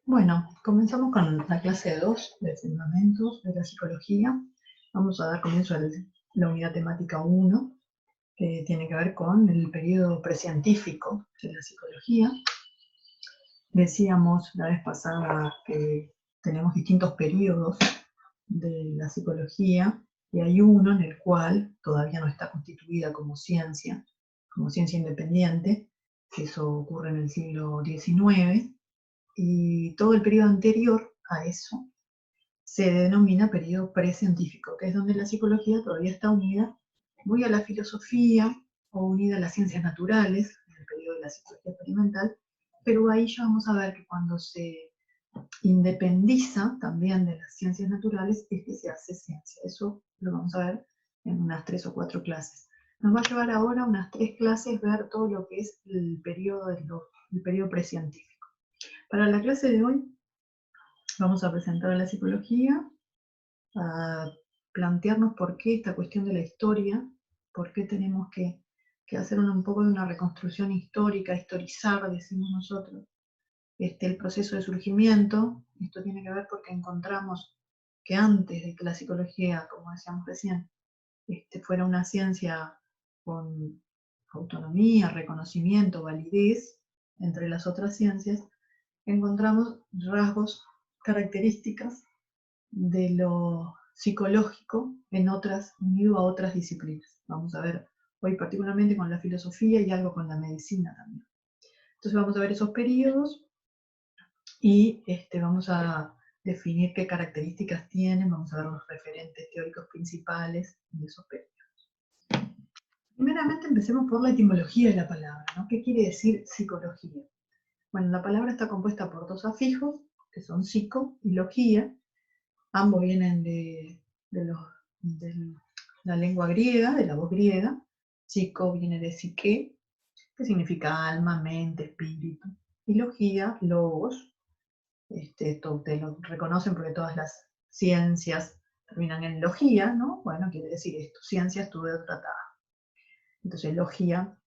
Bueno, comenzamos con la clase 2 de Fundamentos de la Psicología. Vamos a dar comienzo a la unidad temática 1, que tiene que ver con el periodo precientífico de la psicología. Decíamos la vez pasada que tenemos distintos periodos de la psicología, y hay uno en el cual todavía no está constituida como ciencia independiente, que eso ocurre en el siglo XIX, y todo el periodo anterior a eso se denomina periodo precientífico, que es donde la psicología todavía está unida muy a la filosofía o unida a las ciencias naturales, en el periodo de la psicología experimental, pero ahí ya vamos a ver que cuando se independiza también de las ciencias naturales es que se hace ciencia. Eso lo vamos a ver en unas 3 o 4 clases. Nos va a llevar ahora unas 3 clases ver todo lo que es el periodo precientífico. Para la clase de hoy vamos a presentar a la psicología, a plantearnos por qué esta cuestión de la historia, por qué tenemos que hacer un poco de una reconstrucción histórica, historizar, decimos nosotros, el proceso de surgimiento. Esto tiene que ver porque encontramos que antes de que la psicología, como decíamos recién, fuera una ciencia con autonomía, reconocimiento, validez entre las otras ciencias, encontramos rasgos, características de lo psicológico en otras, unido a otras disciplinas. Vamos a ver hoy particularmente con la filosofía y algo con la medicina también. Entonces vamos a ver esos periodos y vamos a definir qué características tienen, vamos a ver los referentes teóricos principales de esos periodos. Primeramente empecemos por la etimología de la palabra, ¿no? ¿Qué quiere decir psicología? Bueno, la palabra está compuesta por dos afijos, que son psico y logía. Ambos vienen de la lengua griega, de la voz griega. Psico viene de psique, que significa alma, mente, espíritu. Y logía, logos. Esto te lo reconocen porque todas las ciencias terminan en logía, ¿no? Bueno, quiere decir esto, ciencia estudio tratada. Entonces, logía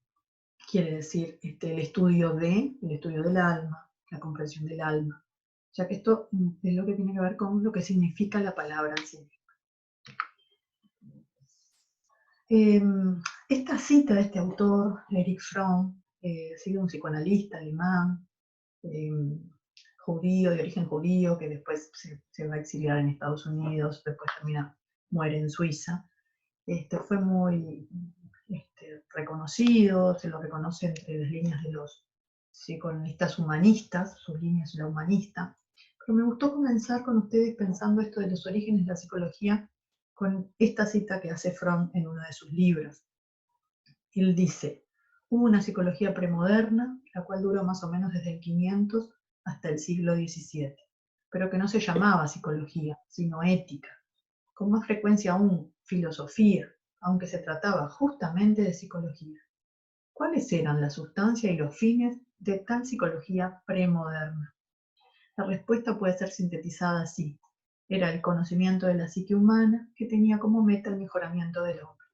quiere decir el estudio del alma, la comprensión del alma. O sea que esto es lo que tiene que ver con lo que significa la palabra en sí. Esta cita de este autor, Erich Fromm, sigue un psicoanalista alemán, judío, de origen judío, que después se va a exiliar en Estados Unidos, después muere en Suiza. Fue muy reconocido, se lo reconoce entre las líneas de los psicoanalistas humanistas, sus líneas la humanista. Pero me gustó comenzar con ustedes pensando esto de los orígenes de la psicología con esta cita que hace Fromm en uno de sus libros. Él dice: hubo una psicología premoderna, la cual duró más o menos desde el 500 hasta el siglo XVII, pero que no se llamaba psicología, sino ética, con más frecuencia aún filosofía, aunque se trataba justamente de psicología. ¿Cuáles eran la sustancia y los fines de tal psicología premoderna? La respuesta puede ser sintetizada así: era el conocimiento de la psique humana que tenía como meta el mejoramiento del hombre.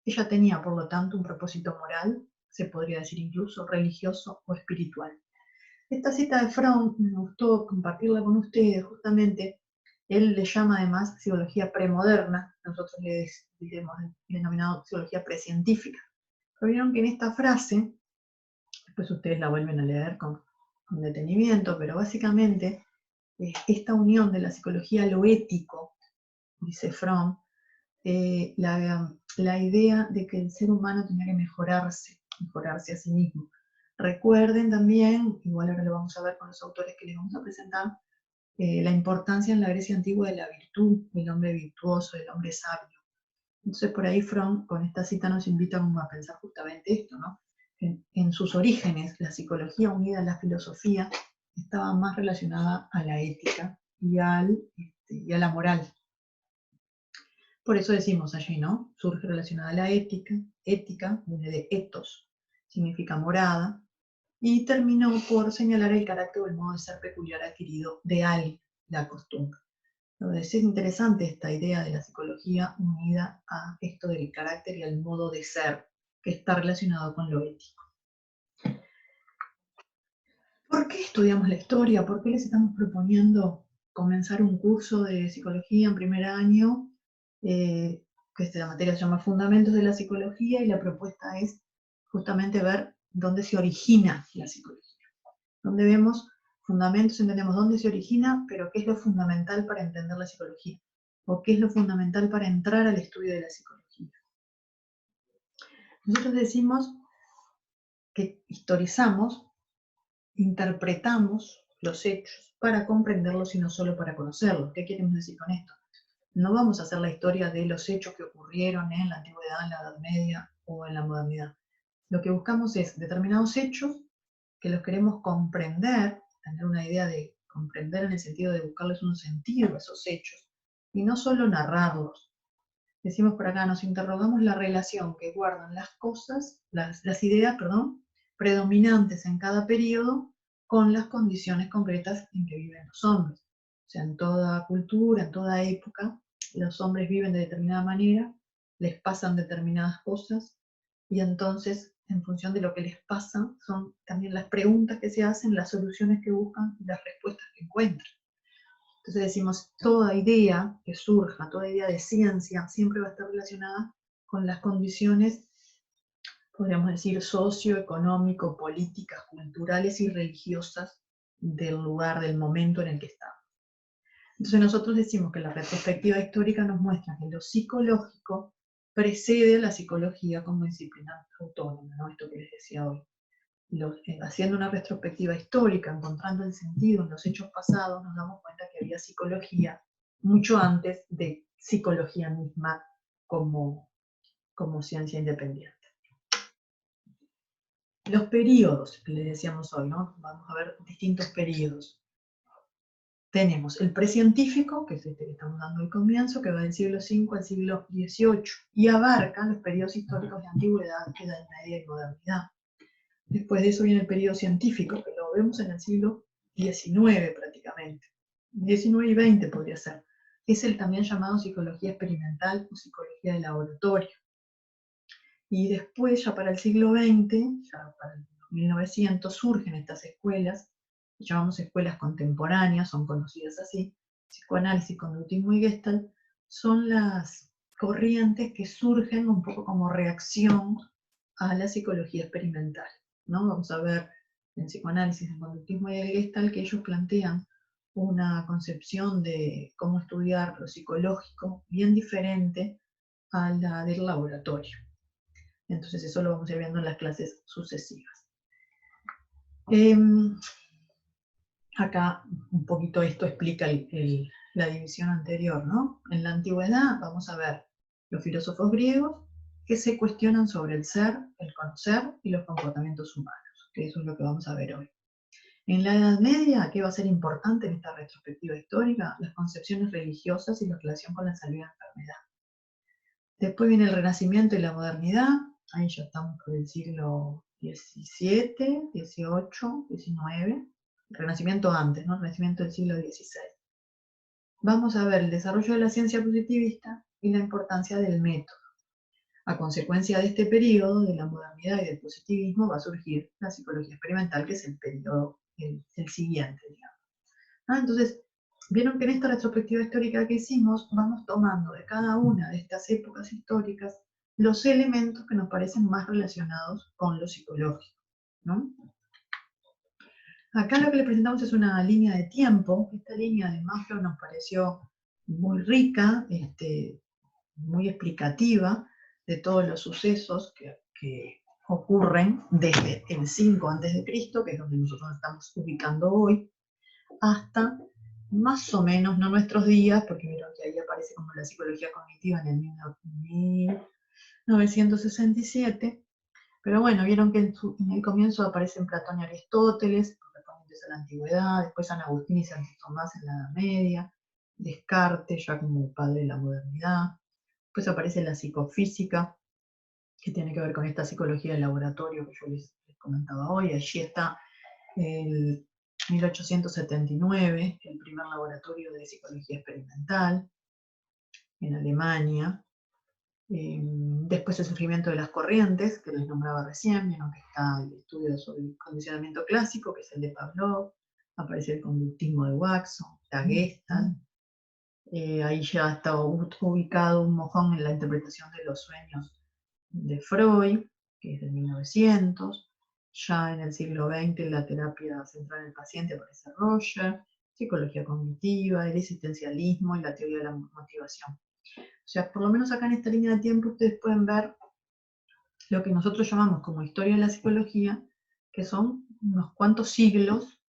Ella tenía, por lo tanto, un propósito moral, se podría decir incluso religioso o espiritual. Esta cita de Fromm me gustó compartirla con ustedes, justamente. Él le llama además psicología premoderna, nosotros le hemos denominado psicología precientífica. Pero vieron que en esta frase, después ustedes la vuelven a leer con detenimiento, pero básicamente esta unión de la psicología a lo ético, dice Fromm, la idea de que el ser humano tenía que mejorarse a sí mismo. Recuerden también, igual ahora lo vamos a ver con los autores que les vamos a presentar, la importancia en la Grecia antigua de la virtud, del hombre virtuoso, del hombre sabio. Entonces por ahí Fromm con esta cita nos invita a pensar justamente esto, ¿no? En sus orígenes, la psicología unida a la filosofía estaba más relacionada a la ética y a la moral. Por eso decimos allí, ¿no? Surge relacionada a la ética, viene de ethos, significa morada, y terminó por señalar el carácter o el modo de ser peculiar adquirido de alguien, la costumbre. Entonces es interesante esta idea de la psicología unida a esto del carácter y al modo de ser, que está relacionado con lo ético. ¿Por qué estudiamos la historia? ¿Por qué les estamos proponiendo comenzar un curso de psicología en primer año? Que esta materia se llama Fundamentos de la Psicología, y la propuesta es justamente ver dónde se origina la psicología. Donde vemos fundamentos, entendemos dónde se origina, pero qué es lo fundamental para entender la psicología, o qué es lo fundamental para entrar al estudio de la psicología. Nosotros decimos que historizamos, interpretamos los hechos para comprenderlos y no solo para conocerlos. ¿Qué queremos decir con esto? No vamos a hacer la historia de los hechos que ocurrieron en la antigüedad, en la Edad Media o en la modernidad. Lo que buscamos es determinados hechos que los queremos comprender, tener una idea de comprender en el sentido de buscarles un sentido a esos hechos, y no solo narrarlos. Decimos por acá, nos interrogamos la relación que guardan las cosas, las ideas, perdón, predominantes en cada periodo con las condiciones concretas en que viven los hombres. O sea, en toda cultura, en toda época, los hombres viven de determinada manera, les pasan determinadas cosas, y entonces, en función de lo que les pasa, son también las preguntas que se hacen, las soluciones que buscan y las respuestas que encuentran. Entonces decimos, toda idea que surja, toda idea de ciencia, siempre va a estar relacionada con las condiciones, podríamos decir, socioeconómico, políticas, culturales y religiosas del lugar, del momento en el que estamos. Entonces nosotros decimos que la retrospectiva histórica nos muestra que lo psicológico precede a la psicología como disciplina autónoma, ¿no? Esto que les decía hoy. Haciendo una retrospectiva histórica, encontrando el sentido en los hechos pasados, nos damos cuenta que había psicología mucho antes de psicología misma como ciencia independiente. Los periodos que les decíamos hoy, ¿no? Vamos a ver distintos periodos. Tenemos el precientífico, que es este que estamos dando al comienzo, que va del siglo V al siglo XVIII, y abarca los periodos históricos de antigüedad, Edad Media y modernidad. Después de eso viene el periodo científico, que lo vemos en el siglo XIX prácticamente. 19 y 20 podría ser. Es el también llamado psicología experimental o psicología de laboratorio. Y después, ya para el siglo XX, ya para el 1900, surgen estas escuelas, que llamamos escuelas contemporáneas, son conocidas así, psicoanálisis, conductismo y Gestalt, son las corrientes que surgen un poco como reacción a la psicología experimental, ¿no? Vamos a ver en psicoanálisis, en conductismo y el Gestalt que ellos plantean una concepción de cómo estudiar lo psicológico bien diferente a la del laboratorio. Entonces eso lo vamos a ir viendo en las clases sucesivas. Acá un poquito esto explica la división anterior, ¿no? En la antigüedad vamos a ver los filósofos griegos que se cuestionan sobre el ser, el conocer y los comportamientos humanos, que eso es lo que vamos a ver hoy. En la Edad Media, ¿qué va a ser importante en esta retrospectiva histórica? Las concepciones religiosas y la relación con la salud y la enfermedad. Después viene el Renacimiento y la modernidad, ahí ya estamos por el siglo XVII, XVIII, XIX, el Renacimiento antes, ¿no? El Renacimiento del siglo XVI. Vamos a ver el desarrollo de la ciencia positivista y la importancia del método. A consecuencia de este periodo, de la modernidad y del positivismo, va a surgir la psicología experimental, que es el periodo, el siguiente, digamos. Entonces, vieron que en esta retrospectiva histórica que hicimos, vamos tomando de cada una de estas épocas históricas los elementos que nos parecen más relacionados con lo psicológico, ¿no? Acá lo que le presentamos es una línea de tiempo. Esta línea de Maslow nos pareció muy rica, muy explicativa de todos los sucesos que ocurren desde el 5 a.C., que es donde nosotros nos estamos ubicando hoy, hasta más o menos, no nuestros días, porque vieron que ahí aparece como la psicología cognitiva en el 1967, pero bueno, vieron que en el comienzo aparecen Platón y Aristóteles, correspondientes a la antigüedad, después San Agustín y Santo Tomás en la Edad Media, Descartes ya como padre de la modernidad, después aparece la psicofísica, que tiene que ver con esta psicología del laboratorio que yo les comentaba hoy. Allí está el 1879, el primer laboratorio de psicología experimental en Alemania. Después el surgimiento de las corrientes, que les nombraba recién, vieron que está el estudio sobre el condicionamiento clásico, que es el de Pavlov, aparece el conductismo de Watson, la Gestalt. Ahí ya está ubicado un mojón en la interpretación de los sueños de Freud, que es de 1900. Ya en el siglo XX la terapia central en el paciente aparece Roger, psicología cognitiva, el existencialismo y la teoría de la motivación. O sea, por lo menos acá en esta línea de tiempo ustedes pueden ver lo que nosotros llamamos como historia de la psicología, que son unos cuantos siglos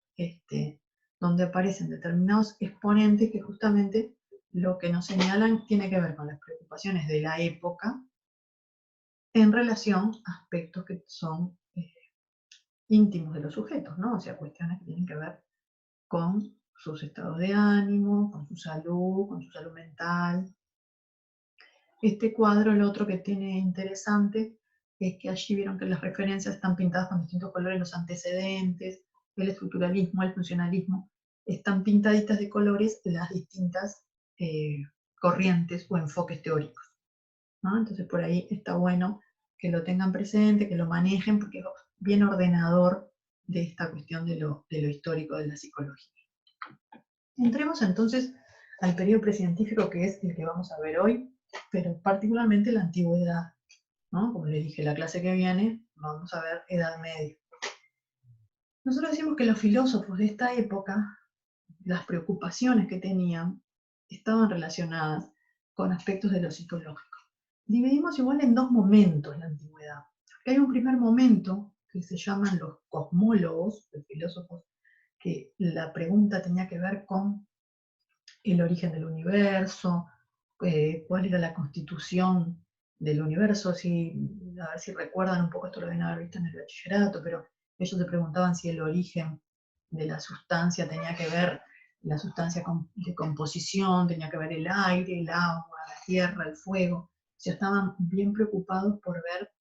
donde aparecen determinados exponentes que justamente lo que nos señalan tiene que ver con las preocupaciones de la época en relación a aspectos que son íntimos de los sujetos, ¿no? O sea, cuestiones que tienen que ver con sus estados de ánimo, con su salud mental. Este cuadro, el otro que tiene interesante, es que allí vieron que las referencias están pintadas con distintos colores, los antecedentes, el estructuralismo, el funcionalismo, están pintaditas de colores las distintas corrientes o enfoques teóricos, ¿no? Entonces por ahí está bueno que lo tengan presente, que lo manejen, porque es bien ordenador de esta cuestión de lo histórico de la psicología. Entremos entonces al periodo precientífico, que es el que vamos a ver hoy, pero particularmente la antigüedad, ¿no? Como les dije, la clase que viene vamos a ver Edad Media. Nosotros decimos que los filósofos de esta época, las preocupaciones que tenían, estaban relacionadas con aspectos de lo psicológico. Dividimos igual en dos momentos la antigüedad. Hay un primer momento que se llaman los cosmólogos, los filósofos, que la pregunta tenía que ver con el origen del universo, cuál era la constitución del universo, a ver si recuerdan un poco, esto lo deben haber visto en el bachillerato, pero ellos se preguntaban si el origen de la sustancia tenía que ver, la sustancia de composición, tenía que ver el aire, el agua, la tierra, el fuego. O sea, estaban bien preocupados por ver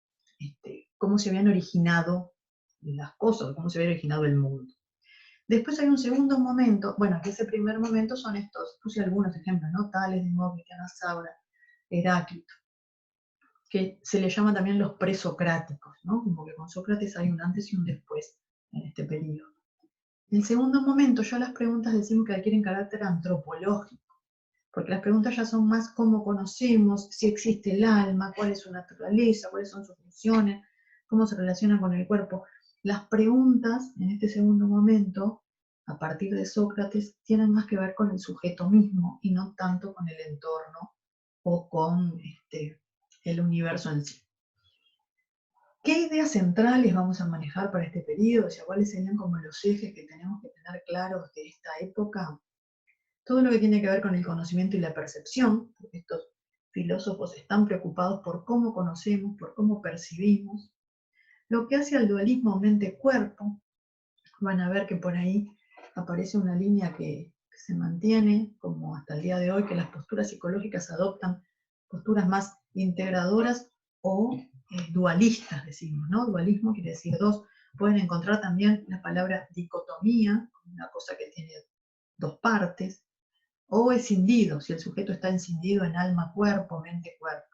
cómo se habían originado las cosas, cómo se había originado el mundo. Después hay un segundo momento, bueno, que ese primer momento son estos, puse algunos ejemplos, ¿no? Tales, Demócrito, Anaxágoras, Heráclito, que se le llama también los presocráticos, ¿no? Como que con Sócrates hay un antes y un después en este periodo. En el segundo momento ya las preguntas decimos que adquieren carácter antropológico, porque las preguntas ya son más cómo conocemos, si existe el alma, cuál es su naturaleza, cuáles son sus funciones, cómo se relaciona con el cuerpo. Las preguntas en este segundo momento, a partir de Sócrates, tienen más que ver con el sujeto mismo y no tanto con el entorno o con el universo en sí. ¿Qué ideas centrales vamos a manejar para este periodo? O sea, ¿cuáles serían como los ejes que tenemos que tener claros de esta época? Todo lo que tiene que ver con el conocimiento y la percepción, porque estos filósofos están preocupados por cómo conocemos, por cómo percibimos. Lo que hace al dualismo mente-cuerpo, van a ver que por ahí aparece una línea que se mantiene, como hasta el día de hoy, que las posturas psicológicas adoptan posturas más integradoras o dualistas, decimos, ¿no? Dualismo quiere decir dos. Pueden encontrar también la palabra dicotomía, una cosa que tiene dos partes, o escindido, si el sujeto está escindido en alma, cuerpo, mente, cuerpo.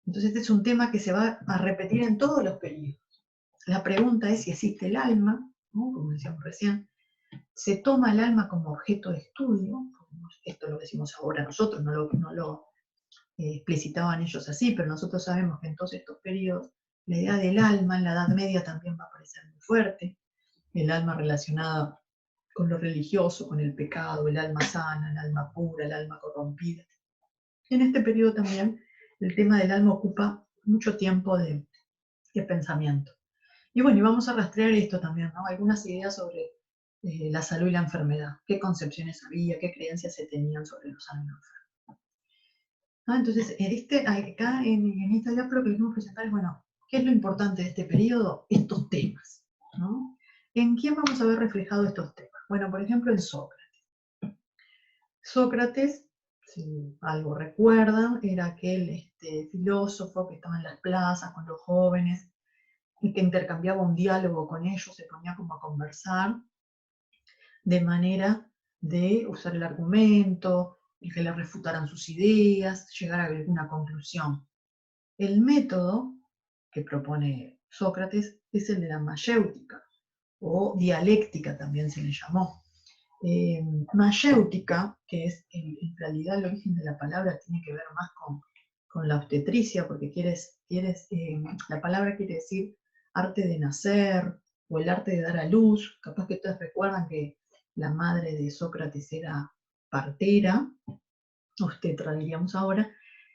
Entonces este es un tema que se va a repetir en todos los periodos. La pregunta es si existe el alma, ¿no? Como decíamos recién, se toma el alma como objeto de estudio, esto lo decimos ahora nosotros, no lo explicitaban ellos así, pero nosotros sabemos que en todos estos periodos la idea del alma en la Edad Media también va a aparecer muy fuerte, el alma relacionada con lo religioso, con el pecado, el alma sana, el alma pura, el alma corrompida. En este periodo también el tema del alma ocupa mucho tiempo de pensamiento. Y bueno, y vamos a rastrear esto también, ¿no? Algunas ideas sobre la salud y la enfermedad, qué concepciones había, qué creencias se tenían sobre los sanos y los enfermos. ¿No? Entonces, acá en esta idea lo que queremos presentar es, bueno, ¿qué es lo importante de este periodo? Estos temas, ¿no? ¿En quién vamos a ver reflejados estos temas? Bueno, por ejemplo, en Sócrates. Sócrates, si algo recuerdan, era aquel filósofo que estaba en las plazas con los jóvenes y que intercambiaba un diálogo con ellos, se ponía como a conversar, de manera de usar el argumento, y que le refutaran sus ideas, llegar a alguna conclusión. El método que propone Sócrates es el de la mayéutica, o dialéctica también se le llamó. Mayéutica, que es en realidad el origen de la palabra, tiene que ver más con la obstetricia, porque la palabra quiere decir arte de nacer, o el arte de dar a luz. Capaz que ustedes recuerdan que la madre de Sócrates era partera, obstetra diríamos ahora,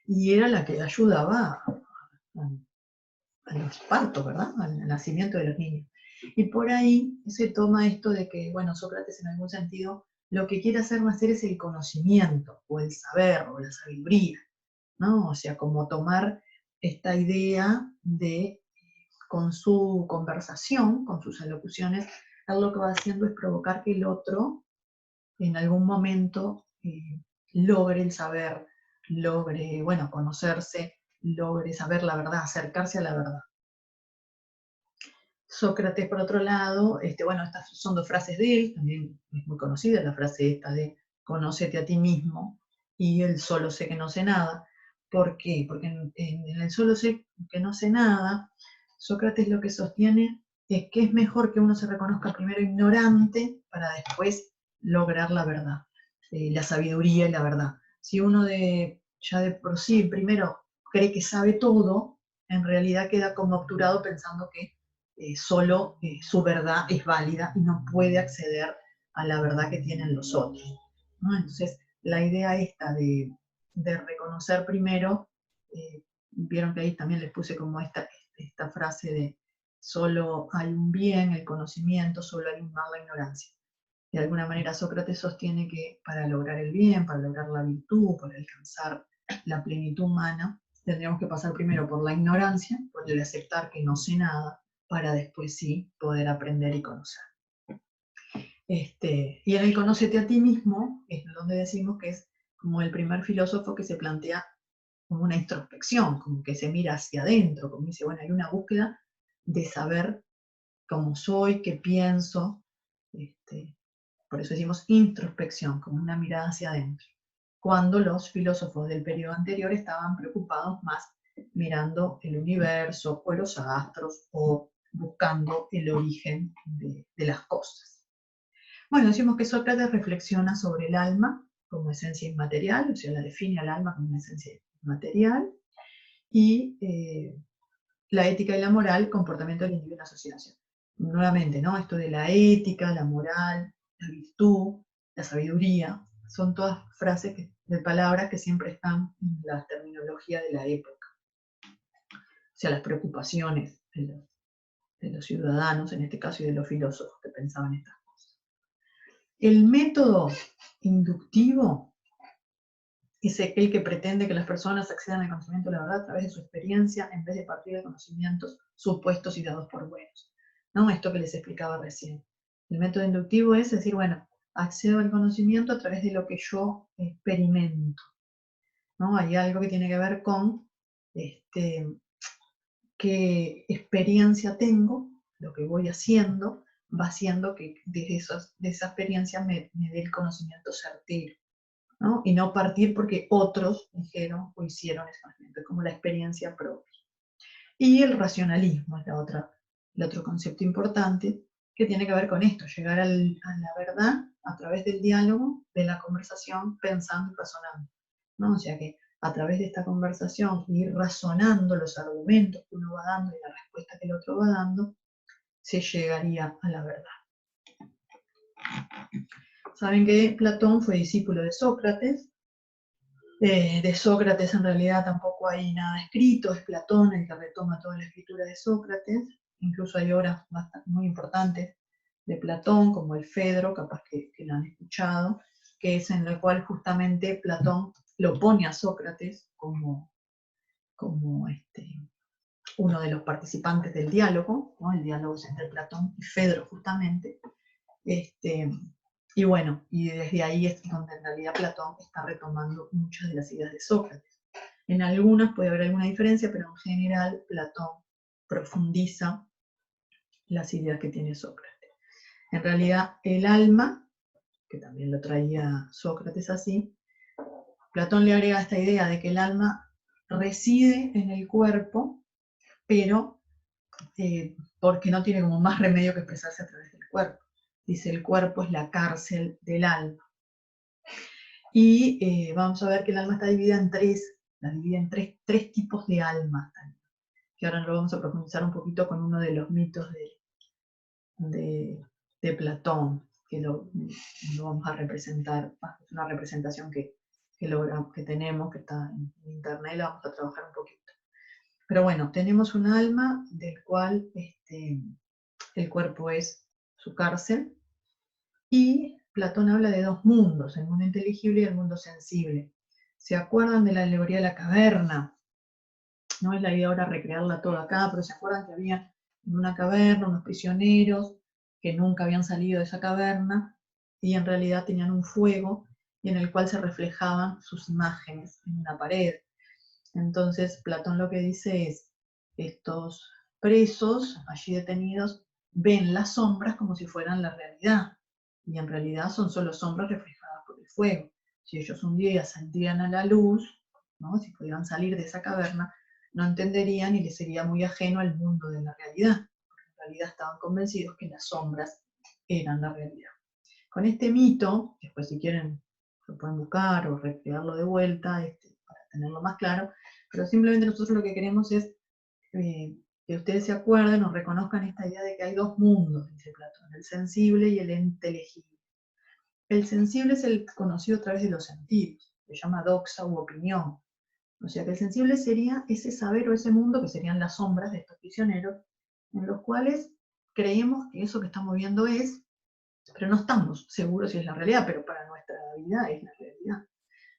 y era la que ayudaba a los partos, ¿verdad? Al nacimiento de los niños. Y por ahí se toma esto de que, bueno, Sócrates en algún sentido lo que quiere hacer nacer es el conocimiento, o el saber, o la sabiduría, ¿no? O sea, como tomar esta idea de, con su conversación, con sus alocuciones, él lo que va haciendo es provocar que el otro, en algún momento, logre el saber, logre, bueno, conocerse, logre saber la verdad, acercarse a la verdad. Sócrates, por otro lado, bueno, estas son dos frases de él, también es muy conocida la frase esta de conócete a ti mismo y el solo sé que no sé nada. ¿Por qué? Porque en el solo sé que no sé nada, Sócrates lo que sostiene es que es mejor que uno se reconozca primero ignorante para después lograr la verdad, la sabiduría y la verdad. Si uno ya de por sí primero cree que sabe todo, en realidad queda como obturado pensando que solo su verdad es válida y no puede acceder a la verdad que tienen los otros, ¿no? Entonces, la idea esta de reconocer primero, vieron que ahí también les puse como esta frase de solo hay un bien, el conocimiento, solo hay un mal, la ignorancia. De alguna manera Sócrates sostiene que para lograr el bien, para lograr la virtud, para alcanzar la plenitud humana, tendríamos que pasar primero por la ignorancia, por el aceptar que no sé nada, para después sí poder aprender y conocer. Y en el conócete a ti mismo es donde decimos que es como el primer filósofo que se plantea como una introspección, como que se mira hacia adentro, como dice, bueno, hay una búsqueda de saber cómo soy, qué pienso, por eso decimos introspección, como una mirada hacia adentro. Cuando los filósofos del periodo anterior estaban preocupados más mirando el universo o los astros o buscando el origen de las cosas. Bueno, decimos que Sócrates reflexiona sobre el alma como esencia inmaterial, o sea, la define al alma como una esencia inmaterial, y la ética y la moral, comportamiento del individuo en la sociedad. Nuevamente, ¿no? Esto de la ética, la moral, la virtud, la sabiduría, son todas frases de palabras que siempre están en la terminología de la época. O sea, las preocupaciones de los ciudadanos, en este caso, y de los filósofos que pensaban estas cosas. El método inductivo es aquel que pretende que las personas accedan al conocimiento de la verdad a través de su experiencia en vez de partir de conocimientos supuestos y dados por buenos, ¿no? Esto que les explicaba recién. El método inductivo es decir, bueno, accedo al conocimiento a través de lo que yo experimento, ¿no? Hay algo que tiene que ver con qué experiencia tengo, lo que voy haciendo, va haciendo que de esa experiencia me dé el conocimiento certero, ¿no? Y no partir porque otros dijeron o hicieron exactamente, como la experiencia propia. Y el racionalismo es el otro concepto importante que tiene que ver con esto, llegar a la verdad a través del diálogo, de la conversación, pensando y razonando, ¿no? O sea que a través de esta conversación, ir razonando los argumentos que uno va dando y la respuesta que el otro va dando, se llegaría a la verdad. Saben que Platón fue discípulo de Sócrates. De Sócrates en realidad tampoco hay nada escrito, es Platón el que retoma toda la escritura de Sócrates. Incluso hay obras muy importantes de Platón, como el Fedro, capaz que lo han escuchado, que es en la cual justamente Platón lo pone a Sócrates como uno de los participantes del diálogo, ¿no? El diálogo es entre Platón y Fedro justamente. Y bueno, y desde ahí es donde en realidad Platón está retomando muchas de las ideas de Sócrates. En algunas puede haber alguna diferencia, pero en general Platón profundiza las ideas que tiene Sócrates. En realidad el alma, que también lo traía Sócrates así, Platón le agrega esta idea de que el alma reside en el cuerpo, pero porque no tiene como más remedio que expresarse a través del cuerpo. Dice, el cuerpo es la cárcel del alma. Y vamos a ver que el alma está dividida en tres tipos de almas, que ahora lo vamos a profundizar un poquito con uno de los mitos de Platón, que lo vamos a representar. Es una representación que tenemos, que está en internet, la vamos a trabajar un poquito. Pero bueno, tenemos un alma del cual el cuerpo es su cárcel, y Platón habla de dos mundos, el mundo inteligible y el mundo sensible. ¿Se acuerdan de la alegoría de la caverna? No es la idea ahora recrearla toda acá, pero ¿se acuerdan que había en una caverna unos prisioneros que nunca habían salido de esa caverna y en realidad tenían un fuego y en el cual se reflejaban sus imágenes en una pared? Entonces Platón lo que dice es, estos presos allí detenidos ven las sombras como si fueran la realidad, y en realidad son solo sombras reflejadas por el fuego. Si ellos un día saldrían a la luz, ¿no? Si pudieran salir de esa caverna, no entenderían y les sería muy ajeno al mundo de la realidad, porque en realidad estaban convencidos que las sombras eran la realidad. Con este mito, después si quieren lo pueden buscar o recrearlo de vuelta para tenerlo más claro, pero simplemente nosotros lo que queremos es que ustedes se acuerden o reconozcan esta idea de que hay dos mundos, dice Platón, el sensible y el inteligible. El sensible es el conocido a través de los sentidos, se llama doxa u opinión. O sea que el sensible sería ese saber o ese mundo que serían las sombras de estos prisioneros, en los cuales creemos que eso que estamos viendo es, pero no estamos seguros si es la realidad, pero para nuestra vida es la realidad.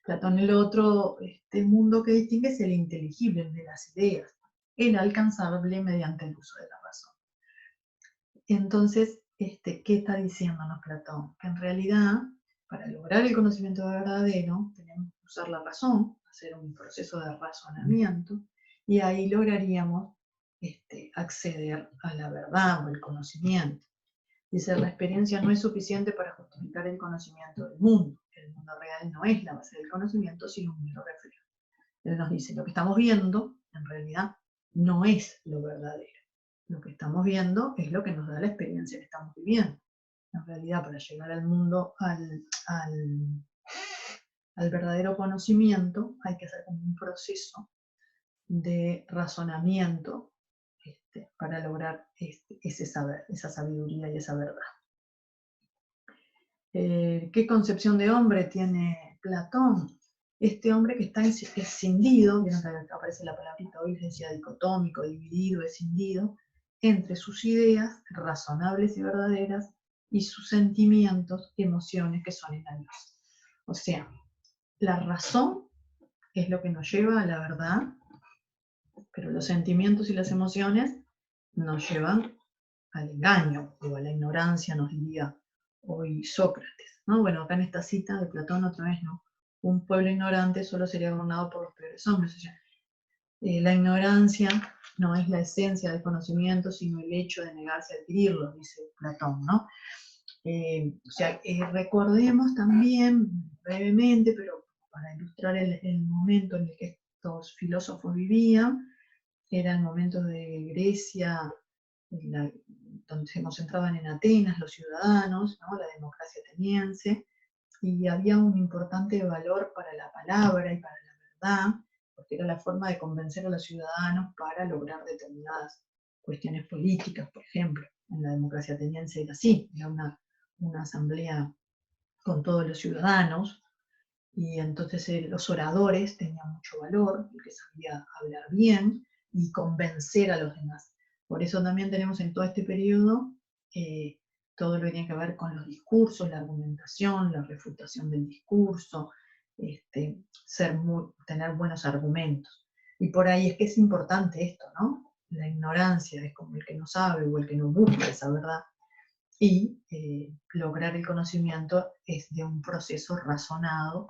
Platón, el otro mundo que distingue es el inteligible, el de las ideas, el alcanzable mediante el uso de la razón. Entonces, ¿qué está diciéndonos Platón? Que en realidad, para lograr el conocimiento verdadero, tenemos que usar la razón, hacer un proceso de razonamiento, y ahí lograríamos acceder a la verdad o el conocimiento. Dice, la experiencia no es suficiente para justificar el conocimiento del mundo. El mundo real no es la base del conocimiento, sino un mero reflejo. Él nos dice, lo que estamos viendo, en realidad, no es lo verdadero. Lo que estamos viendo es lo que nos da la experiencia que estamos viviendo. En realidad, para llegar al mundo, al verdadero conocimiento, hay que hacer como un proceso de razonamiento para lograr ese saber, esa sabiduría y esa verdad. ¿Qué concepción de hombre tiene Platón? Este hombre que está escindido, vieron que aparece la palabrita hoy, decía dicotómico, dividido, escindido, entre sus ideas razonables y verdaderas y sus sentimientos, emociones que son engañosas. O sea, la razón es lo que nos lleva a la verdad, pero los sentimientos y las emociones nos llevan al engaño o a la ignorancia, nos diría hoy Sócrates, ¿no? Bueno, acá en esta cita de Platón otra vez, ¿no? Un pueblo ignorante solo sería gobernado por los peores hombres. O sea, la ignorancia no es la esencia del conocimiento, sino el hecho de negarse a adquirirlo, dice Platón, ¿no? O sea, recordemos también, brevemente, pero para ilustrar el momento en el que estos filósofos vivían, eran momentos de Grecia, donde se concentraban en Atenas los ciudadanos, ¿no? La democracia ateniense, y había un importante valor para la palabra y para la verdad, porque era la forma de convencer a los ciudadanos para lograr determinadas cuestiones políticas, por ejemplo. En la democracia ateniense era así, era una asamblea con todos los ciudadanos, y entonces los oradores tenían mucho valor, el que sabía hablar bien y convencer a los demás. Por eso también tenemos en todo este periodo todo lo que tiene que ver con los discursos, la argumentación, la refutación del discurso, tener buenos argumentos. Y por ahí es que es importante esto, ¿no? La ignorancia es como el que no sabe o el que no busca esa verdad. Y lograr el conocimiento es de un proceso razonado,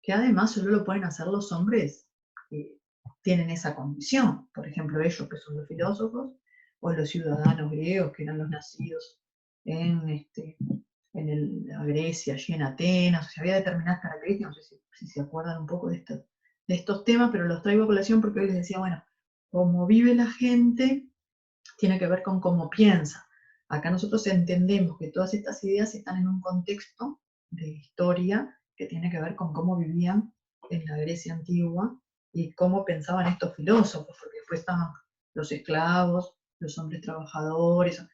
que además solo lo pueden hacer los hombres que tienen esa condición. Por ejemplo, ellos que son los filósofos, o los ciudadanos griegos que eran los nacidos en la Grecia, allí en Atenas. O sea, había determinadas características, no sé si se acuerdan un poco de de estos temas, pero los traigo a colación porque hoy les decía, bueno, cómo vive la gente tiene que ver con cómo piensa. Acá nosotros entendemos que todas estas ideas están en un contexto de historia que tiene que ver con cómo vivían en la Grecia antigua y cómo pensaban estos filósofos, porque después estaban los esclavos, los hombres trabajadores,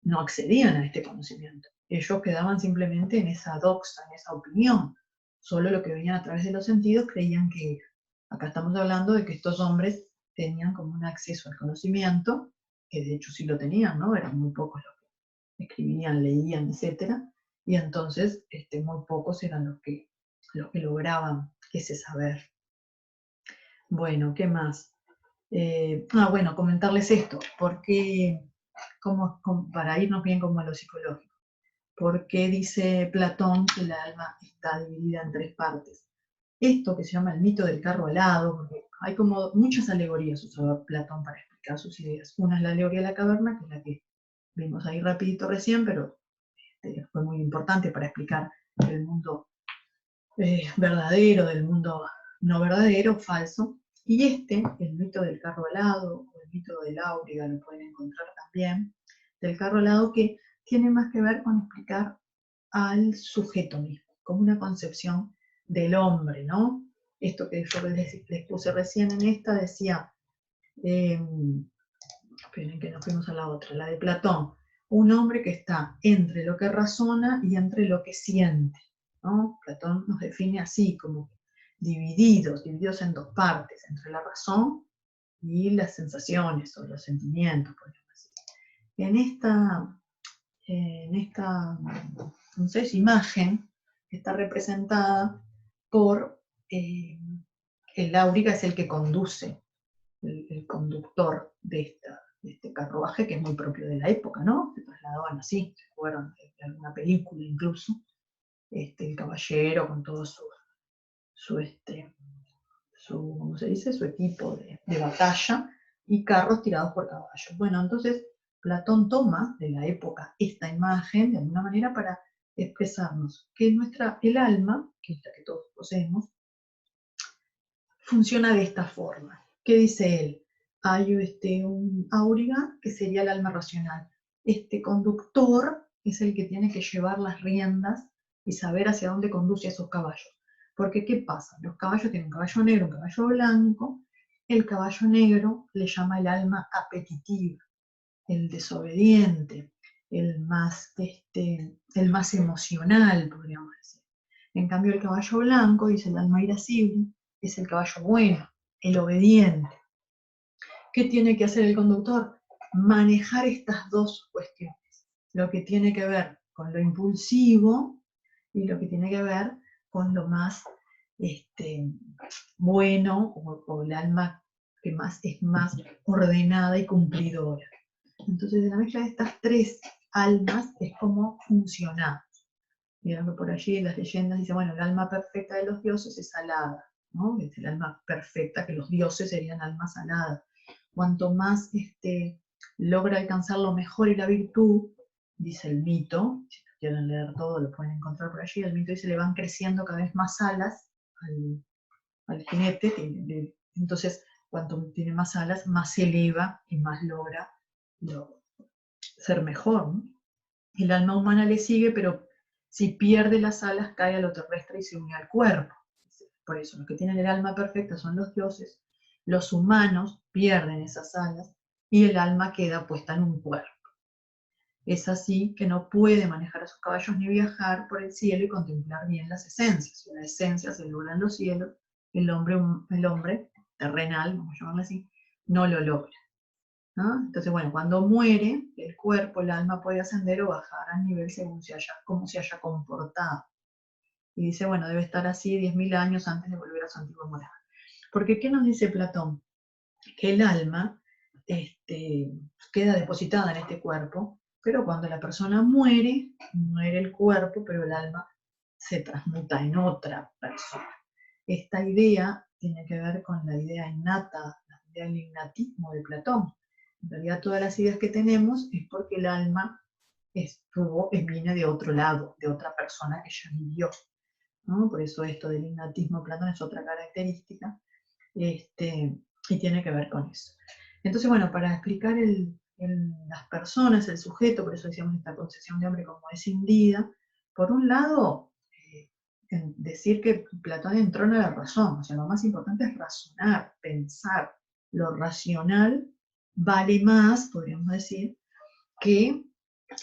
no accedían a este conocimiento. Ellos quedaban simplemente en esa doxa, en esa opinión. Solo lo que veían a través de los sentidos creían que era. Acá estamos hablando de que estos hombres tenían como un acceso al conocimiento, que de hecho sí lo tenían, ¿no? Eran muy pocos los que escribían, leían, etc. Y entonces muy pocos eran los que lograban ese saber. Bueno, ¿qué más? Bueno, comentarles esto, porque para irnos bien como a lo psicológico, porque dice Platón que el alma está dividida en tres partes. Esto que se llama el mito del carro alado, porque hay como muchas alegorías usaba Platón para explicar sus ideas. Una es la alegoría de la caverna, que es la que vimos ahí rapidito recién, pero fue muy importante para explicar el mundo verdadero, del mundo no verdadero, falso. Y el mito del carro alado, o el mito del áuriga, lo pueden encontrar también, del carro alado, que tiene más que ver con explicar al sujeto mismo, como una concepción del hombre, ¿no? Esto que yo les puse recién en esta decía, esperen que nos fuimos a la otra, la de Platón, un hombre que está entre lo que razona y entre lo que siente, ¿no? Platón nos define así, como divididos en dos partes, entre la razón y las sensaciones o los sentimientos, podríamos decir. En esta entonces, imagen está representada por el áuriga, es el que conduce, el conductor de este carruaje, que es muy propio de la época, ¿no? Se trasladaban así, se fueron de alguna película incluso, el caballero con todo ¿cómo se dice? Su equipo de batalla y carros tirados por caballos. Bueno, entonces Platón toma de la época esta imagen de alguna manera para expresarnos que el alma, que es la que todos poseemos, funciona de esta forma. ¿Qué dice él? Hay un áuriga, que sería el alma racional. Este conductor es el que tiene que llevar las riendas y saber hacia dónde conduce a esos caballos. Porque, ¿qué pasa? Los caballos tienen un caballo negro, un caballo blanco. El caballo negro le llama el alma apetitiva, el desobediente, el más emocional, podríamos decir. En cambio, el caballo blanco, dice el alma irascible, es el caballo bueno, el obediente. ¿Qué tiene que hacer el conductor? Manejar estas dos cuestiones. Lo que tiene que ver con lo impulsivo y lo que tiene que ver con lo más bueno o el alma que es más ordenada y cumplidora. Entonces, de la mezcla de estas tres almas es como funcionamos. Vieron que por allí en las leyendas dice, bueno, el alma perfecta de los dioses es alada, ¿no? Es el alma perfecta, que los dioses serían almas aladas. Cuanto más logra alcanzar lo mejor y la virtud, dice el mito, si quieren leer todo lo pueden encontrar por allí, el mito dice, le van creciendo cada vez más alas al jinete, entonces cuanto tiene más alas, más se eleva y más logra ser mejor, ¿no? El alma humana le sigue, pero si pierde las alas, cae a lo terrestre y se une al cuerpo. Por eso, los que tienen el alma perfecta son los dioses, los humanos pierden esas alas y el alma queda puesta en un cuerpo. Es así que no puede manejar a sus caballos ni viajar por el cielo y contemplar bien las esencias. La esencia se logra en los cielos, el hombre terrenal, vamos a llamarlo así, no lo logra, ¿no? Entonces, bueno, cuando muere, el cuerpo, el alma puede ascender o bajar al nivel según cómo se haya comportado. Y dice, bueno, debe estar así 10.000 años antes de volver a su antigua morada. Porque, ¿qué nos dice Platón? Que el alma queda depositada en este cuerpo, pero cuando la persona muere, muere el cuerpo, pero el alma se transmuta en otra persona. Esta idea tiene que ver con la idea innata, la idea del innatismo de Platón. En realidad todas las ideas que tenemos es porque el alma viene de otro lado, de otra persona que ya vivió, ¿no? Por eso esto del innatismo de Platón es otra característica Y tiene que ver con eso. Entonces, bueno, para explicar las personas, el sujeto, por eso decíamos esta concepción de hombre como escindida, por un lado, decir que Platón entrona la razón, o sea, lo más importante es razonar, pensar. Lo racional vale más, podríamos decir, que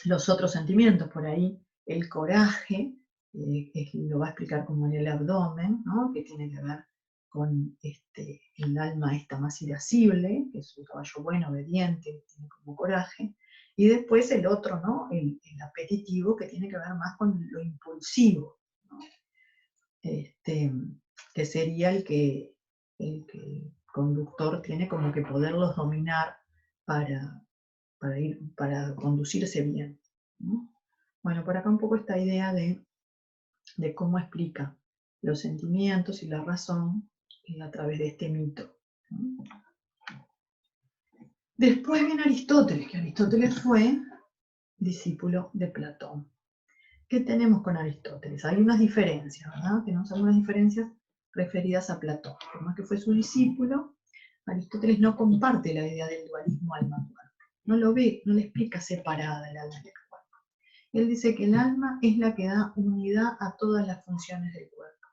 los otros sentimientos. Por ahí el coraje, lo va a explicar como en el abdomen, ¿no? Que tiene que ver con el alma esta más irascible, que es un caballo bueno, obediente, tiene como coraje. Y después el otro, ¿no? El apetitivo, que tiene que ver más con lo impulsivo, ¿no? Que sería el conductor tiene como que poderlos dominar para, para conducirse bien, ¿no? Bueno, por acá un poco esta idea de cómo explica los sentimientos y la razón a través de este mito, ¿no? Después viene Aristóteles, que Aristóteles fue discípulo de Platón. ¿Qué tenemos con Aristóteles? Hay unas diferencias, ¿verdad? Tenemos algunas diferencias referidas a Platón. Por más que fue su discípulo, Aristóteles no comparte la idea del dualismo alma-cuerpo. No lo ve, no le explica separada el alma del cuerpo. Él dice que el alma es la que da unidad a todas las funciones del cuerpo.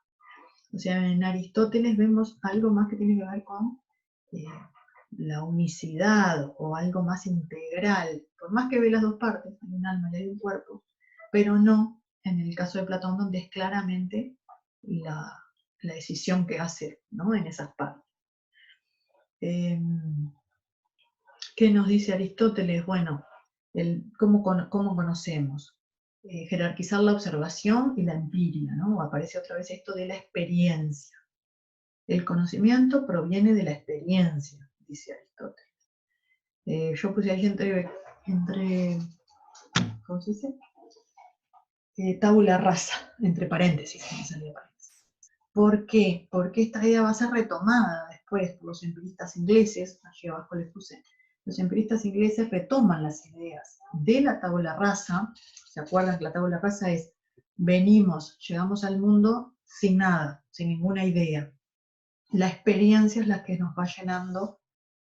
O sea, en Aristóteles vemos algo más que tiene que ver con la unicidad o algo más integral. Por más que ve las dos partes, hay un alma y hay un cuerpo, pero no en el caso de Platón, donde es claramente la decisión que hace, ¿no? En esas partes. ¿Qué nos dice Aristóteles? Bueno, ¿cómo conocemos? Jerarquizar la observación y la empiria, ¿no? Aparece otra vez esto de la experiencia. El conocimiento proviene de la experiencia, dice Aristóteles. Yo puse ahí entre ¿cómo se dice? Tabula rasa, entre paréntesis, me salía paréntesis. ¿Por qué? Porque esta idea va a ser retomada después por los empiristas ingleses, allí abajo les puse, los empiristas ingleses retoman las ideas de la tabula rasa. ¿Se acuerdan que la tabula rasa es llegamos al mundo sin nada, sin ninguna idea? La experiencia es la que nos va llenando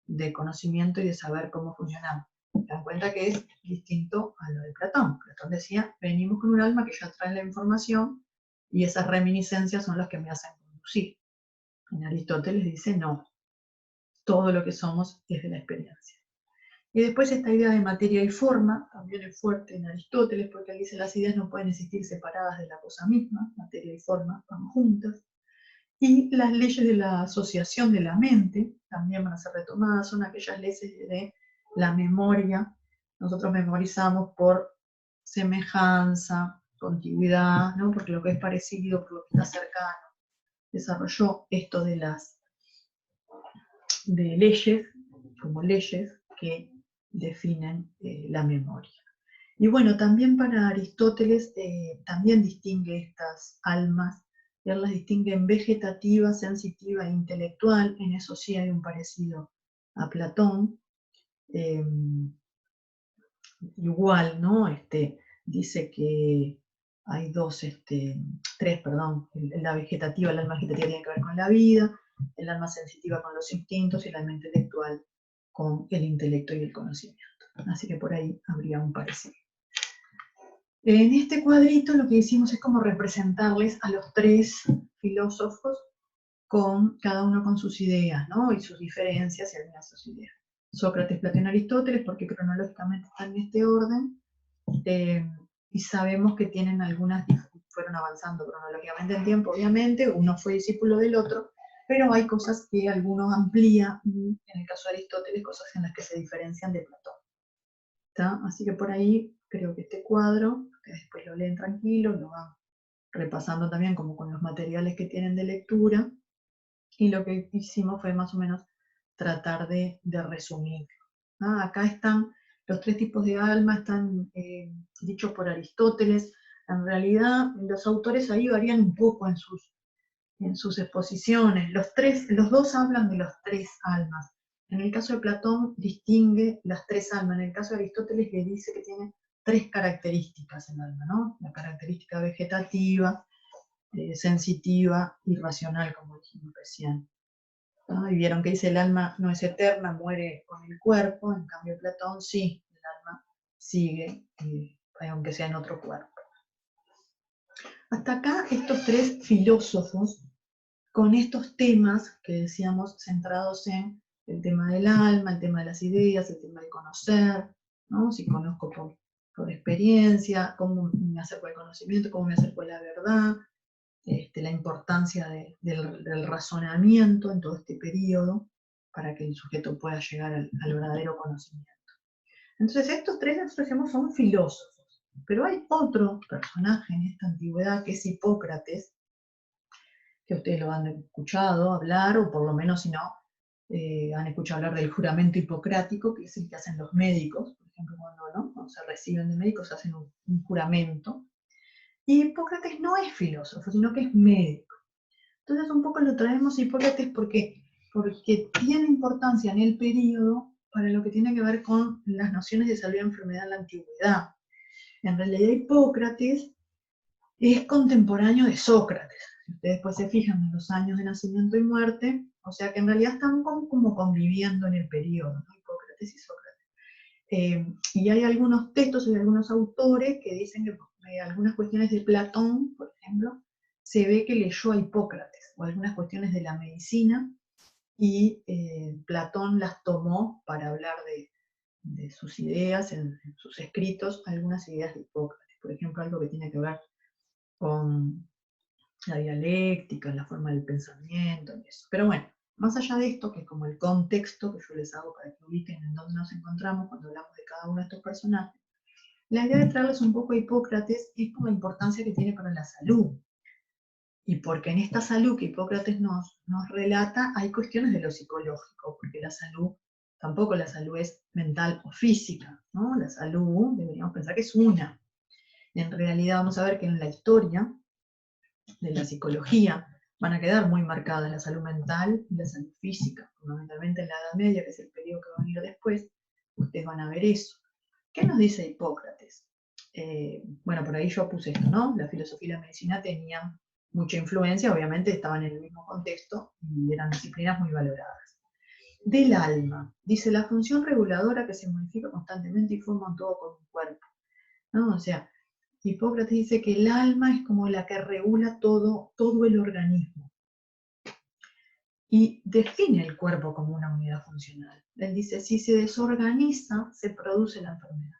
de conocimiento y de saber cómo funcionamos. Se dan cuenta que es distinto a lo de Platón. Platón decía, venimos con un alma que ya trae la información y esas reminiscencias son las que me hacen conducir. En Aristóteles dice, no, todo lo que somos es de la experiencia. Y después esta idea de materia y forma, también es fuerte en Aristóteles, porque él dice las ideas no pueden existir separadas de la cosa misma, materia y forma van juntas. Y las leyes de la asociación de la mente también van a ser retomadas, son aquellas leyes de la memoria. Nosotros memorizamos por semejanza, contigüidad, ¿no? Porque lo que es parecido, por lo que está cercano. Desarrolló esto de leyes, como leyes que definen la memoria. Y bueno, también para Aristóteles también distingue estas almas. Él las distingue en vegetativa, sensitiva e intelectual. En eso sí hay un parecido a Platón. Igual, ¿no? Dice que hay tres, perdón. La vegetativa, el alma vegetativa tiene que ver con la vida, el alma sensitiva con los instintos y el alma intelectual con el intelecto y el conocimiento. Así que por ahí habría un parecido. En este cuadrito lo que hicimos es como representarles a los tres filósofos cada uno con sus ideas, ¿no? Y sus diferencias y algunas de sus ideas. Sócrates, Platón, Aristóteles, porque cronológicamente están en este orden, y sabemos que tienen fueron avanzando cronológicamente en tiempo, obviamente, uno fue discípulo del otro, pero hay cosas que alguno amplía, en el caso de Aristóteles, cosas en las que se diferencian de Platón. ¿Está? Así que por ahí creo que este cuadro, que después lo leen tranquilo, lo van repasando también como con los materiales que tienen de lectura, y lo que hicimos fue más o menos tratar de resumir. Acá están los tres tipos de alma, están dichos por Aristóteles. En realidad los autores ahí varían un poco en sus exposiciones. Los dos hablan de los tres almas. En el caso de Platón distingue las tres almas. En el caso de Aristóteles le dice que tiene tres características el alma, ¿no? La característica vegetativa, sensitiva y racional, como dijimos recién. ¿no? Y vieron que dice el alma no es eterna, muere con el cuerpo, en cambio Platón sí, el alma sigue, aunque sea en otro cuerpo. Hasta acá estos tres filósofos con estos temas que decíamos centrados en el tema del alma, el tema de las ideas, el tema de conocer, ¿no? Si conozco por experiencia, cómo me acerco al conocimiento, cómo me acerco a la verdad, la importancia del razonamiento en todo este periodo para que el sujeto pueda llegar al verdadero conocimiento. Entonces estos tres nosotros decimos son filósofos, pero hay otro personaje en esta antigüedad que es Hipócrates, que ustedes lo han escuchado hablar, o por lo menos si no, han escuchado hablar del juramento hipocrático, que es el que hacen los médicos, por ejemplo, cuando se reciben de médicos hacen un juramento. Y Hipócrates no es filósofo, sino que es médico. Entonces un poco lo traemos a Hipócrates porque tiene importancia en el periodo para lo que tiene que ver con las nociones de salud y enfermedad en la antigüedad. En realidad Hipócrates es contemporáneo de Sócrates. Si ustedes después se fijan en los años de nacimiento y muerte, o sea que en realidad están como conviviendo en el periodo, ¿no? Hipócrates y Sócrates. Y hay algunos textos y algunos autores que dicen que algunas cuestiones de Platón, por ejemplo, se ve que leyó a Hipócrates, o algunas cuestiones de la medicina, y Platón las tomó para hablar de sus ideas, en sus escritos, algunas ideas de Hipócrates. Por ejemplo, algo que tiene que ver con la dialéctica, la forma del pensamiento, y eso. Pero bueno, más allá de esto, que es como el contexto que yo les hago para que ubiquen en dónde nos encontramos cuando hablamos de cada uno de estos personajes, la idea de traerles un poco a Hipócrates es por la importancia que tiene para la salud. Y porque en esta salud que Hipócrates nos relata hay cuestiones de lo psicológico, porque la salud, tampoco la salud es mental o física, ¿no? La salud, deberíamos pensar que es una. En realidad vamos a ver que en la historia de la psicología van a quedar muy marcadas la salud mental y la salud física, fundamentalmente en la Edad Media, que es el periodo que va a venir después, ustedes van a ver eso. ¿Qué nos dice Hipócrates? Bueno, por ahí yo puse esto, ¿no? La filosofía y la medicina tenían mucha influencia, obviamente estaban en el mismo contexto y eran disciplinas muy valoradas. Del alma, dice la función reguladora que se modifica constantemente y forma un todo con un cuerpo, ¿no? O sea, Hipócrates dice que el alma es como la que regula todo el organismo y define el cuerpo como una unidad funcional. Él dice, si se desorganiza, se produce la enfermedad.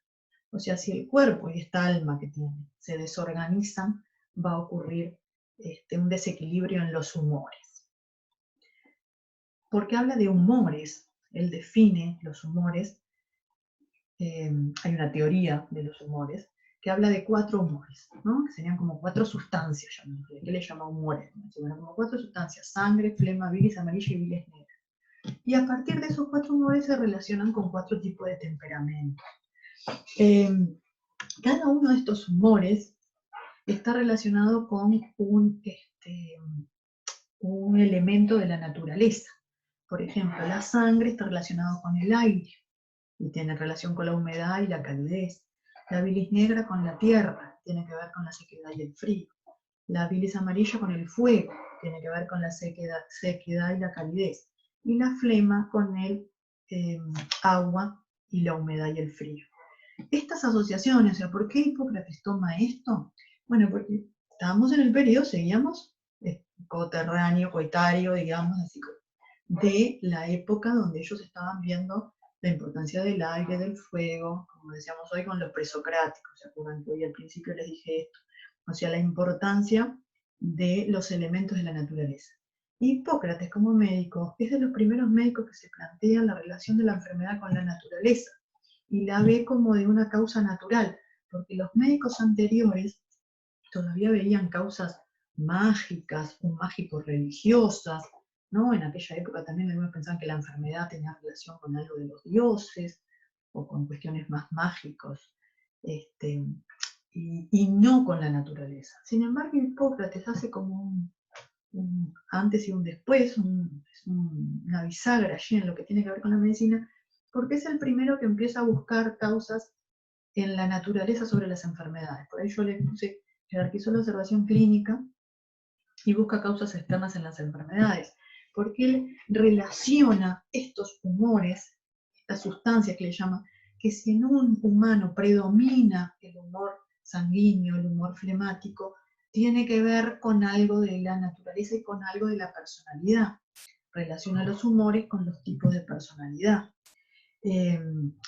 O sea, si el cuerpo y esta alma que tiene se desorganizan, va a ocurrir un desequilibrio en los humores. Porque habla de humores, él define los humores, hay una teoría de los humores, que habla de 4 humores, ¿no? Que serían como 4 sustancias, ¿qué le llama humores? Bueno, como 4 sustancias, sangre, flema, bilis amarilla y bilis negra. Y a partir de esos 4 humores se relacionan con 4 tipos de temperamento. Cada uno de estos humores está relacionado con un elemento de la naturaleza. Por ejemplo, la sangre está relacionada con el aire y tiene relación con la humedad y la calidez. La bilis negra con la tierra, tiene que ver con la sequedad y el frío. La bilis amarilla con el fuego, tiene que ver con la sequedad y la calidez. Y la flema con el agua y la humedad y el frío. Estas asociaciones, o sea, ¿por qué Hipócrates toma esto? Bueno, porque estábamos en el periodo, seguíamos coterráneo, coetario, digamos, así, de la época donde ellos estaban viendo la importancia del aire, del fuego, como decíamos hoy con los presocráticos, ¿se acuerdan que hoy al principio les dije esto? O sea, la importancia de los elementos de la naturaleza. Hipócrates como médico es de los primeros médicos que se plantean la relación de la enfermedad con la naturaleza y la ve como de una causa natural, porque los médicos anteriores todavía veían causas mágicas o mágico-religiosas, ¿no? En aquella época también algunos pensaban que la enfermedad tenía relación con algo de los dioses o con cuestiones más mágicos, y no con la naturaleza. Sin embargo, Hipócrates hace como un antes y un después, una bisagra allí en lo que tiene que ver con la medicina, porque es el primero que empieza a buscar causas en la naturaleza sobre las enfermedades. Por ahí yo le puse, jerarquizó la observación clínica y busca causas externas en las enfermedades. porque él relaciona estos humores, estas sustancias que le llama, que si en un humano predomina el humor sanguíneo, el humor flemático, tiene que ver con algo de la naturaleza y con algo de la personalidad. Relaciona los humores con los tipos de personalidad.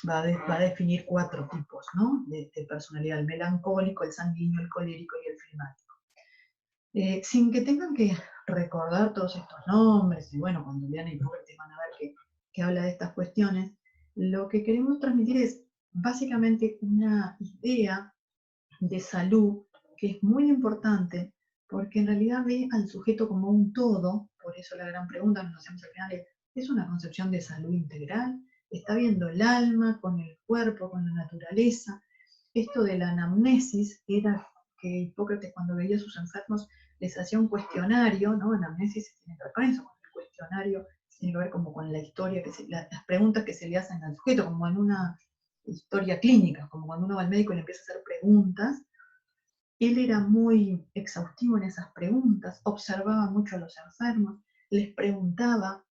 Va a definir 4 tipos, ¿no? de personalidad: el melancólico, el sanguíneo, el colérico y el flemático. Sin que tengan que recordar todos estos nombres, y bueno, cuando lean Hipócrates van a ver que habla de estas cuestiones, lo que queremos transmitir es básicamente una idea de salud que es muy importante, porque en realidad ve al sujeto como un todo. Por eso la gran pregunta que nos hacemos al final ¿es una concepción de salud integral? ¿Está viendo el alma con el cuerpo, con la naturaleza? Esto de la anamnesis era que Hipócrates, cuando veía a sus enfermos, les hacía un cuestionario, ¿no? Anamnesis tiene que ver con eso, con el cuestionario, tiene que ver como con la historia, las preguntas que se le hacen al sujeto, como en una historia clínica, como cuando uno va al médico y le empieza a hacer preguntas. Él era muy exhaustivo en esas preguntas, observaba mucho a los enfermos, les preguntaba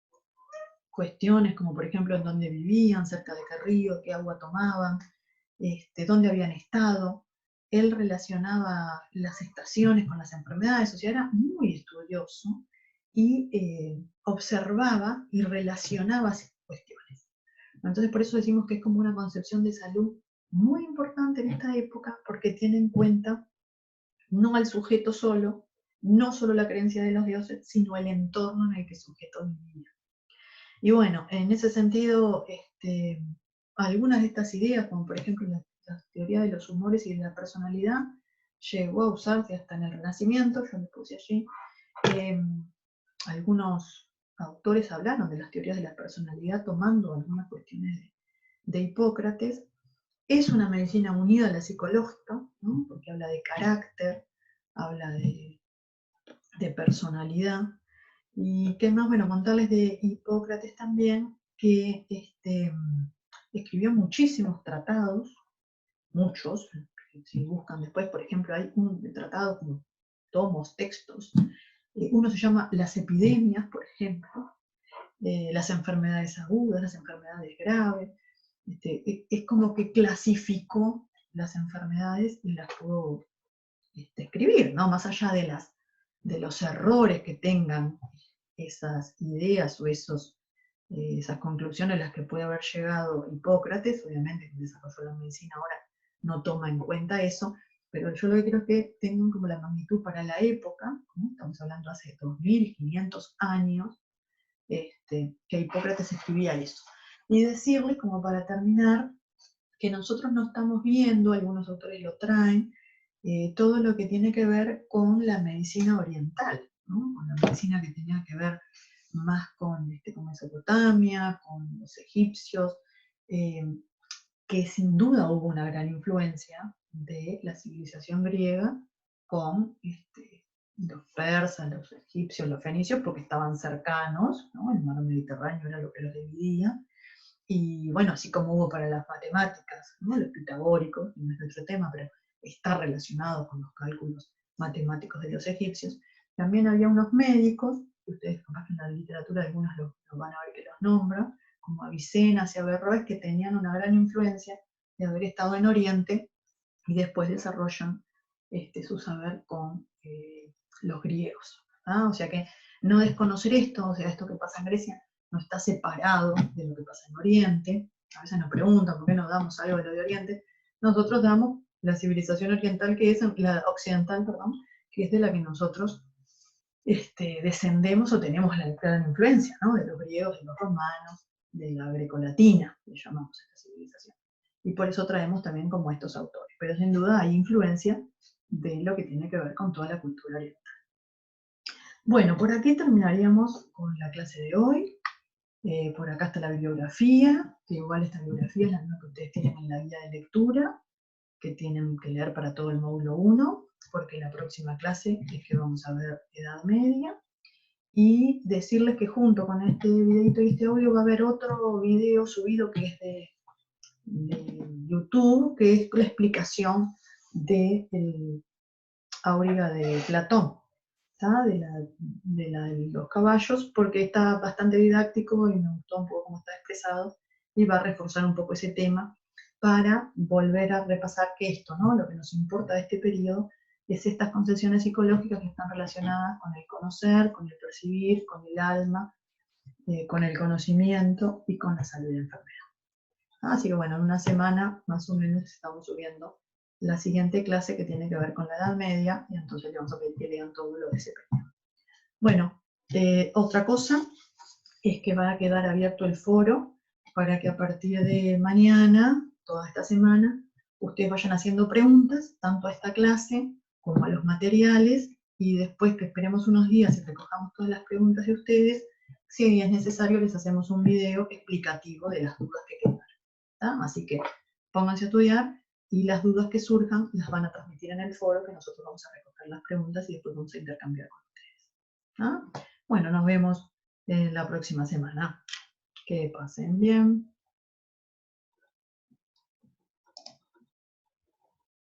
cuestiones como, por ejemplo, en dónde vivían, cerca de qué río, qué agua tomaban, dónde habían estado. Él relacionaba las estaciones con las enfermedades, o sea, era muy estudioso y observaba y relacionaba esas cuestiones. Entonces, por eso decimos que es como una concepción de salud muy importante en esta época, porque tiene en cuenta no al sujeto solo, no solo la creencia de los dioses, sino el entorno en el que el sujeto vivía. Y bueno, en ese sentido, algunas de estas ideas, como por ejemplo la teoría de los humores y de la personalidad, llegó a usarse hasta en el Renacimiento. Yo le puse allí. Algunos autores hablaron de las teorías de la personalidad tomando algunas cuestiones de Hipócrates. Es una medicina unida a la psicológica, ¿no? Porque habla de carácter, habla de personalidad. Y qué más, bueno, contarles de Hipócrates también, que escribió muchísimos tratados, muchos. Si buscan después, por ejemplo, hay un tratado como tomos, textos. Uno se llama Las epidemias, por ejemplo, las enfermedades agudas, las enfermedades graves. Es como que clasificó las enfermedades y las pudo escribir, ¿no? Más allá de los errores que tengan esas ideas o esas conclusiones a las que puede haber llegado Hipócrates. Obviamente, que desarrolló la medicina ahora no toma en cuenta eso, pero yo lo que quiero es que tengan como la magnitud para la época, ¿no? Estamos hablando hace 2500 años, que Hipócrates escribía eso. Y decirles, como para terminar, que nosotros no estamos viendo, algunos autores lo traen, todo lo que tiene que ver con la medicina oriental, ¿no? Con la medicina que tenía que ver más con Mesopotamia, con los egipcios, que sin duda hubo una gran influencia de la civilización griega con los persas, los egipcios, los fenicios, porque estaban cercanos, ¿no? El mar Mediterráneo era lo que los dividía. Y bueno, así como hubo para las matemáticas, ¿no? Los pitagóricos, no es nuestro tema, pero está relacionado con los cálculos matemáticos de los egipcios. También había unos médicos, que ustedes capaz que en la literatura algunos lo van a ver que los nombran, como Avicenna y Averroes, que tenían una gran influencia de haber estado en Oriente y después desarrollan su saber con los griegos. ¿Ah? O sea que no desconocer esto, o sea, esto que pasa en Grecia, no está separado de lo que pasa en Oriente. A veces nos preguntan por qué no damos algo de lo de Oriente. Nosotros damos la civilización oriental, que es la occidental, perdón, que es de la que nosotros descendemos o tenemos la gran influencia, ¿no? De los griegos, de los romanos, de la grecolatina, que llamamos esta civilización. Y por eso traemos también como estos autores. Pero sin duda hay influencia de lo que tiene que ver con toda la cultura oriental. Bueno, por aquí terminaríamos con la clase de hoy. Por acá está la bibliografía, que igual esta bibliografía es la misma que ustedes tienen en la guía de lectura, que tienen que leer para todo el módulo 1, porque la próxima clase es que vamos a ver Edad Media. Y decirles que junto con este videito y este audio va a haber otro video subido que es de YouTube, que es la explicación de Áuriga de Platón. ¿tá? De los caballos, porque está bastante didáctico y me gustó un poco cómo está expresado, y va a reforzar un poco ese tema para volver a repasar que esto, ¿no? Lo que nos importa de este periodo es estas concepciones psicológicas que están relacionadas con el conocer, con el percibir, con el alma, con el conocimiento y con la salud y la enfermedad. Así que bueno, en una semana más o menos estamos subiendo la siguiente clase que tiene que ver con la Edad Media, y entonces le vamos a pedir que lean todo lo de ese periodo. Bueno, otra cosa es que va a quedar abierto el foro para que a partir de mañana, toda esta semana, ustedes vayan haciendo preguntas, tanto a esta clase como a los materiales, y después que esperemos unos días y recojamos todas las preguntas de ustedes, si es necesario les hacemos un video explicativo de las dudas que quedan. ¿Tá? Así que pónganse a estudiar y las dudas que surjan las van a transmitir en el foro, que nosotros vamos a recoger las preguntas y después vamos a intercambiar con ustedes. ¿Ah? Bueno, nos vemos la próxima semana. Que pasen bien.